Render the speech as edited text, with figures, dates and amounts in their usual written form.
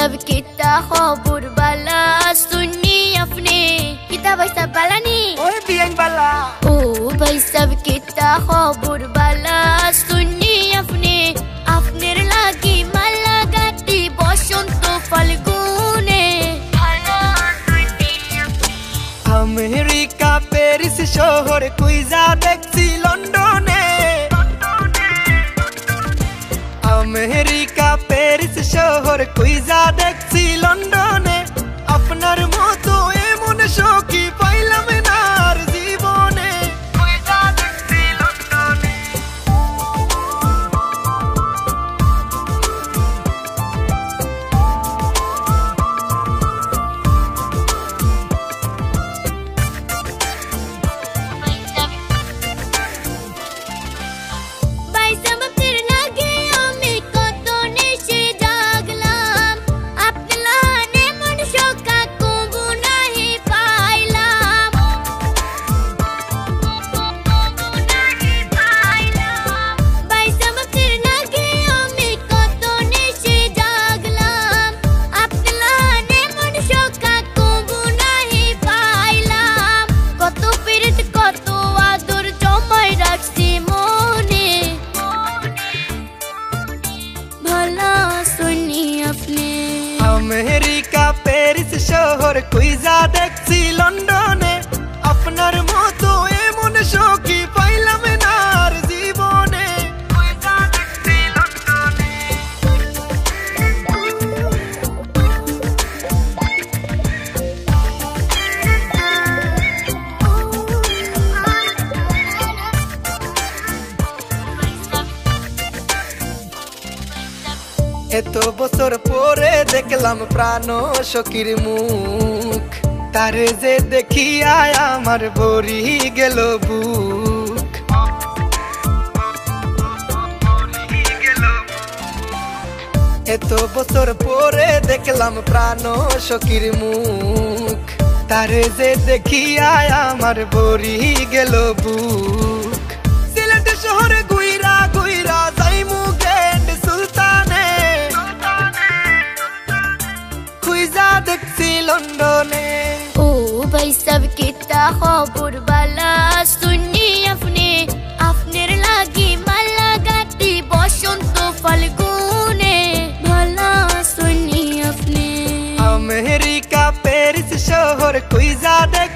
सब किता खबर बाला सुनी अपने किता भाई सब बाला नी ओए बियन बाला ओ भाई सब किता खबर बाला सुनी अपने अपनेर लागी माला गाती बसंत फाल्गुने अमेरिका पेरिस शहर कुइजा देखছি लंडने अमेरिका पेरिस शहर कुइजा देखছি लंडने আপনার মতো এমন সখী পাইলাম না আর জীবনে কুইজা দেখছি লন্ডনে अमेरिका पेरिस शहर कुइजा देखছি लंडने আপনার মতো এমন সখী পাইলাম না আর জীবনে কুইজা দেখছি লন্ডনে এত বছর পরে দেখলাম প্রাণ সখীর মুখ তারে যে দেখিয়া আমার ভরি গেল বুক এত বছর পরে দেখলাম প্রাণ সখীর মুখ তারে যে দেখিয়া আমার ভরি গেল বুক সিলেট শহরে গুইরা গুইরা যাইমু গেন্ড সুলতানে কুইজা দেখছি লন্ডনে ओ भाई सब किता खबर बाला सुनी अपने अपनेर लागी माला गाती बसंत फाल्गुने भला सुनी अपने अमेरिका पेरिस शहर कुइजा देख